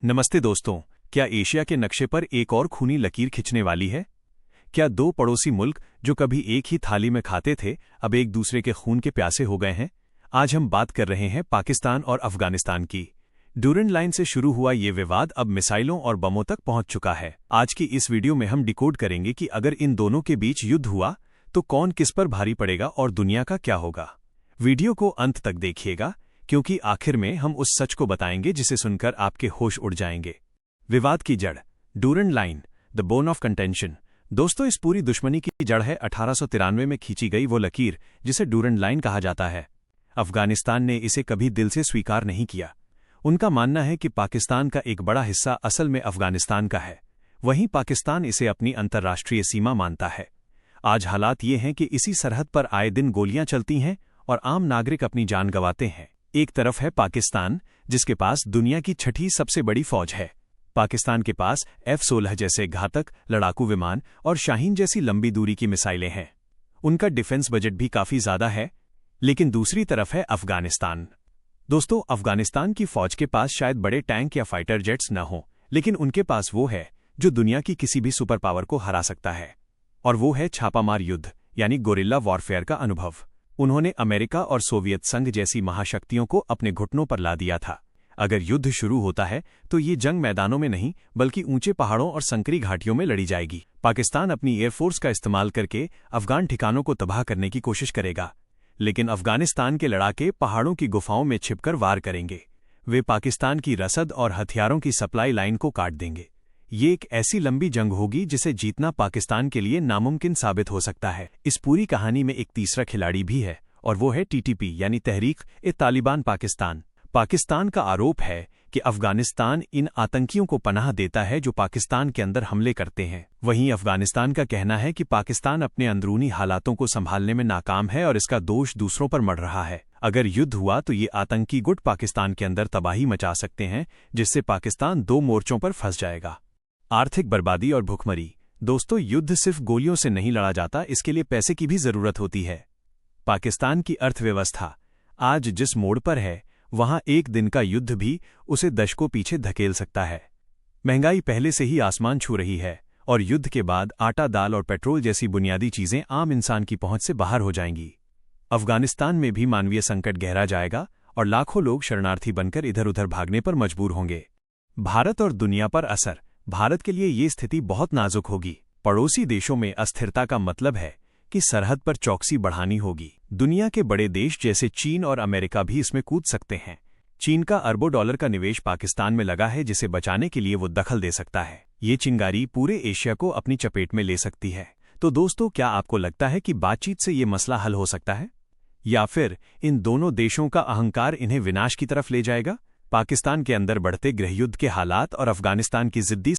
नमस्ते दोस्तों, क्या एशिया के नक्शे पर एक और खूनी लकीर खिंचने वाली है? क्या दो पड़ोसी मुल्क जो कभी एक ही थाली में खाते थे, अब एक दूसरे के खून के प्यासे हो गए हैं? आज हम बात कर रहे हैं पाकिस्तान और अफगानिस्तान की। ड्यूरेंट लाइन से शुरू हुआ ये विवाद अब मिसाइलों और बमों तक पहुंच चुका है। आज की इस वीडियो में हम डिकोड करेंगे कि अगर इन दोनों के बीच युद्ध हुआ तो कौन किस पर भारी पड़ेगा और दुनिया का क्या होगा। वीडियो को अंत तक देखिएगा, क्योंकि आखिर में हम उस सच को बताएंगे जिसे सुनकर आपके होश उड़ जाएंगे। विवाद की जड़, Durand line, the bone of contention. दोस्तों, इस पूरी दुश्मनी की जड़ है 1893 में खींची गई वो लकीर जिसे ड्यूरेंट लाइन कहा जाता है। अफगानिस्तान ने इसे कभी दिल से स्वीकार नहीं किया। उनका मानना है कि पाकिस्तान का एक बड़ा हिस्सा असल में अफगानिस्तान का है, वहीं पाकिस्तान इसे अपनी अंतर्राष्ट्रीय सीमा मानता है। आज हालात ये हैं कि इसी सरहद पर आए दिन गोलियां चलती हैं और आम नागरिक अपनी जान गंवाते हैं। एक तरफ है पाकिस्तान, जिसके पास दुनिया की छठी सबसे बड़ी फौज है। पाकिस्तान के पास F-16 जैसे घातक लड़ाकू विमान और शाहीन जैसी लंबी दूरी की मिसाइलें हैं। उनका डिफेंस बजट भी काफी ज्यादा है। लेकिन दूसरी तरफ है अफगानिस्तान। दोस्तों, अफगानिस्तान की फौज के पास शायद बड़े टैंक या फाइटर जेट्स न हों, लेकिन उनके पास वो है जो दुनिया की किसी भी सुपर पावर को हरा सकता है। और वो है छापामार युद्ध, यानी गोरिल्ला वॉरफेयर का अनुभव। उन्होंने अमेरिका और सोवियत संघ जैसी महाशक्तियों को अपने घुटनों पर ला दिया था। अगर युद्ध शुरू होता है तो ये जंग मैदानों में नहीं, बल्कि ऊंचे पहाड़ों और संकरी घाटियों में लड़ी जाएगी। पाकिस्तान अपनी एयरफोर्स का इस्तेमाल करके अफगान ठिकानों को तबाह करने की कोशिश करेगा, लेकिन अफगानिस्तान के लड़ाके पहाड़ों की गुफाओं में छिपकर वार करेंगे। वे पाकिस्तान की रसद और हथियारों की सप्लाई लाइन को काट देंगे। ये एक ऐसी लंबी जंग होगी जिसे जीतना पाकिस्तान के लिए नामुमकिन साबित हो सकता है। इस पूरी कहानी में एक तीसरा खिलाड़ी भी है, और वो है TTP यानी तहरीक-ए-तालिबान पाकिस्तान। पाकिस्तान का आरोप है कि अफगानिस्तान इन आतंकियों को पनाह देता है जो पाकिस्तान के अंदर हमले करते हैं। वहीं अफगानिस्तान का कहना है कि पाकिस्तान अपने अंदरूनी हालातों को संभालने में नाकाम है और इसका दोष दूसरों पर मढ़ रहा है। अगर युद्ध हुआ तो ये आतंकी गुट पाकिस्तान के अंदर तबाही मचा सकते हैं, जिससे पाकिस्तान दो मोर्चों पर फंस जाएगा। आर्थिक बर्बादी और भुखमरी। दोस्तों, युद्ध सिर्फ गोलियों से नहीं लड़ा जाता, इसके लिए पैसे की भी जरूरत होती है। पाकिस्तान की अर्थव्यवस्था आज जिस मोड़ पर है, वहां एक दिन का युद्ध भी उसे दशकों पीछे धकेल सकता है। महंगाई पहले से ही आसमान छू रही है, और युद्ध के बाद आटा, दाल और पेट्रोल जैसी बुनियादी चीजें आम इंसान की पहुंच से बाहर हो जाएंगी। अफगानिस्तान में भी मानवीय संकट गहरा जाएगा और लाखों लोग शरणार्थी बनकर इधर उधर भागने पर मजबूर होंगे। भारत और दुनिया पर असर। भारत के लिए ये स्थिति बहुत नाजुक होगी। पड़ोसी देशों में अस्थिरता का मतलब है कि सरहद पर चौकसी बढ़ानी होगी। दुनिया के बड़े देश जैसे चीन और अमेरिका भी इसमें कूद सकते हैं। चीन का अरबों डॉलर का निवेश पाकिस्तान में लगा है, जिसे बचाने के लिए वो दखल दे सकता है। ये चिंगारी पूरे एशिया को अपनी चपेट में ले सकती है। तो दोस्तों, क्या आपको लगता है कि बातचीत से ये मसला हल हो सकता है, या फिर इन दोनों देशों का अहंकार इन्हें विनाश की तरफ ले जाएगा? पाकिस्तान के अंदर बढ़ते गृहयुद्ध के हालात और अफगानिस्तान की जिद्दी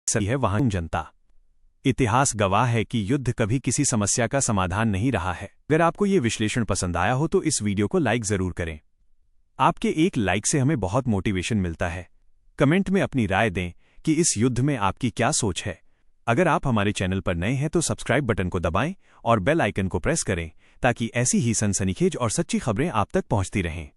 है वहां जनता। इतिहास गवाह है कि युद्ध कभी किसी समस्या का समाधान नहीं रहा है। अगर आपको ये विश्लेषण पसंद आया हो तो इस वीडियो को लाइक जरूर करें। आपके एक लाइक से हमें बहुत मोटिवेशन मिलता है। कमेंट में अपनी राय दें कि इस युद्ध में आपकी क्या सोच है। अगर आप हमारे चैनल पर नए हैं तो सब्सक्राइब बटन को दबाएं और बेल आइकन को प्रेस करें, ताकि ऐसी ही सनसनीखेज और सच्ची खबरें आप तक पहुंचती रहें।